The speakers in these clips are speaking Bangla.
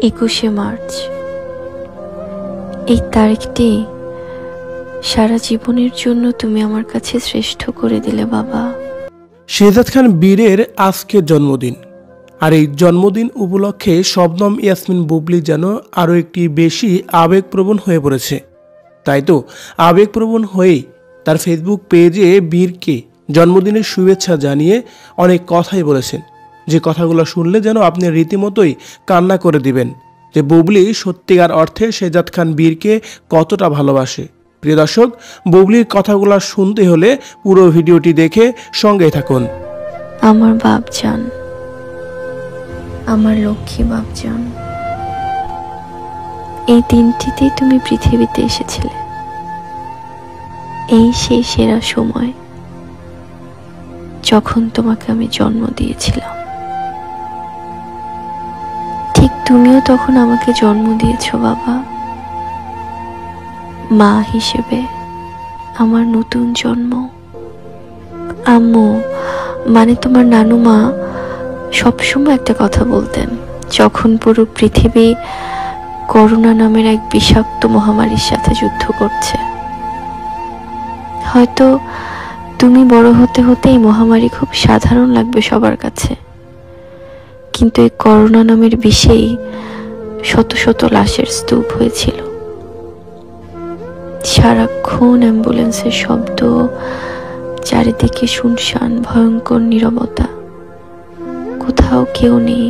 21শে মার্চ। এই তারিখটি সারা জীবনের জন্য তুমি আমার কাছে শ্রেষ্ঠ করে দিলে বাবা। শেহজাদ খান বীরের আজকের জন্মদিন, আর এই জন্মদিন উপলক্ষে শবনম ইয়াসমিন বুবলি যেন আরও একটি বেশি আবেগপ্রবণ হয়ে পড়েছে। তাই তো আবেগপ্রবণ হয়েই তার ফেসবুক পেজে বীরকে জন্মদিনের শুভেচ্ছা জানিয়ে অনেক কথাই বলেছেন, যে কথাগুলো শুনলে যেন আপনি রীতিমতোই কান্না করে দিবেন, যে বুবলি সত্যিকার অর্থে শেহজাদ খান বীরকে কতটা ভালোবাসে। প্রিয় দর্শক, বুবলির কথাগুলো শুনতে হলে পুরো ভিডিওটি দেখে সঙ্গেই থাকুন। আমার বাপজান, আমার লক্ষ্মী বাপজান, এই দিনটিতেই তুমি পৃথিবীতে এসেছিলে। এই সেই সেরা সময় যখন তোমাকে আমি জন্ম দিয়েছিলাম। ঠিক তুমিও তখন আমাকে জন্ম দিয়েছ বাবা। মা হিসেবে আমার নতুন জন্ম। আম্মু মানে তোমার নানু মা সবসময় একটা কথা বলতেন, যখন পুরো পৃথিবী করোনা নামের এক বিষাক্ত মহামারীর সাথে যুদ্ধ করছে, হয়তো তুমি বড় হতে হতে এই মহামারী খুব সাধারণ লাগবে সবার কাছে, কিন্তু এই করোনা নামের বিষেই শত শত লাশের স্তূপ হয়েছিল। সারাক্ষণ অ্যাম্বুলেন্সের শব্দ, চারিদিকে শুনশান ভয়ঙ্কর নীরবতা, কোথাও কেউ নেই,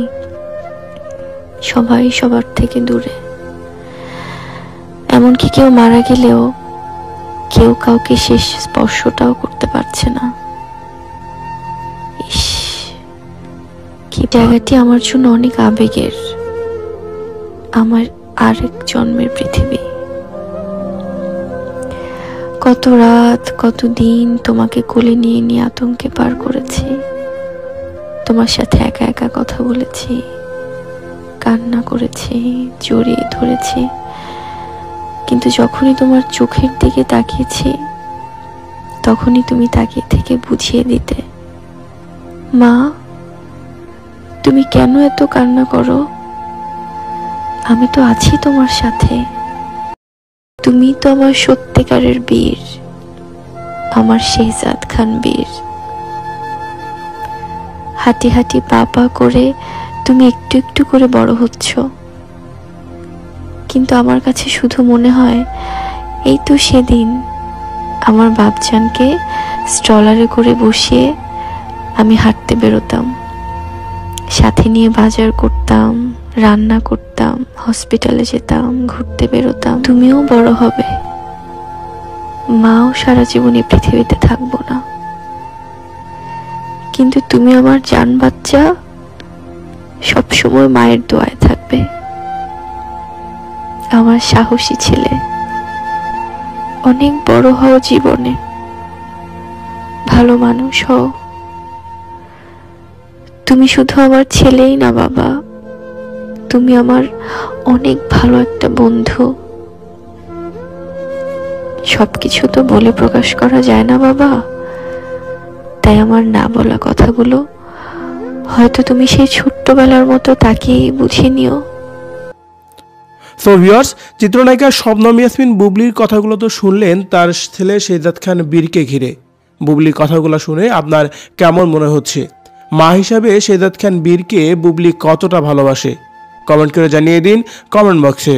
সবাই সবার থেকে দূরে। এমনকি কেউ মারা গেলেও কেউ কাউকে শেষ স্পর্শটাও করতে পারছে না। ইস, কি জায়গাটি আমার জন্য অনেক আবেগের, আমার আরেক জন্মের পৃথিবী। কত রাত, কত দিন তোমাকে কোলে নিয়ে নিয়ে আতঙ্কে পার করেছি। তোমার সাথে একা একা কথা বলেছি, কান্না করেছি, জড়িয়ে ধরেছি, কিন্তু যখনই তোমার চোখের দিকে তাকিয়েছি, তখনই তুমি তাকিয়ে থেকে বুঝিয়ে দিতে, মা তুমি কেন এত কান্না করো, আমি তো আছি তোমার সাথে। তুমি তো আমার সত্যিকারের বীর, আমার শেহজাদ খান বীর। হাঁটি হাঁটি পা পা করে তুমি একটু একটু করে বড় হচ্ছ, কিন্তু আমার কাছে শুধু মনে হয় এই তো সেদিন আমার বাপজানকে স্ট্রলারে করে বসিয়ে আমি হাঁটতে বেরোতাম, সাথে নিয়ে বাজার করতাম, রান্না করতাম, হসপিটালে যেতাম, ঘুরতে বেরোতাম। তুমিও বড় হবে, মাও সারা জীবন এই পৃথিবীতে থাকবো না, কিন্তু তুমি আমার জান বাচ্চা সবসময় মায়ের দোয়ায় থাকবে। আমার সাহসী ছেলে, অনেক বড় হও জীবনে, ভালো মানুষ হও। তুমি শুধু আমার ছেলেই না বাবা, তুমি আমার অনেক ভালো একটা বন্ধু। সবকিছু তো বলে প্রকাশ করা যায় না বাবা, তাই আমার না বলা কথাগুলো হয়তো তুমি সেই ছোট্টবেলার মতো তাকিয়ে বুঝে নিও। সো ভিউয়ার্স, চিত্রনায়িকা শবনম ইয়াসমিন বুবলির কথাগুলো তো শুনলেন তার ছেলে শেহজাদ খান বীরকে ঘিরে। বুবলির কথাগুলো শুনে আপনার কেমন মনে হচ্ছে? মা হিসাবে শেহজাদ খান বীরকে বুবলি কতটা ভালোবাসে? কমেন্ট করে জানিয়ে দিন কমেন্ট বক্সে।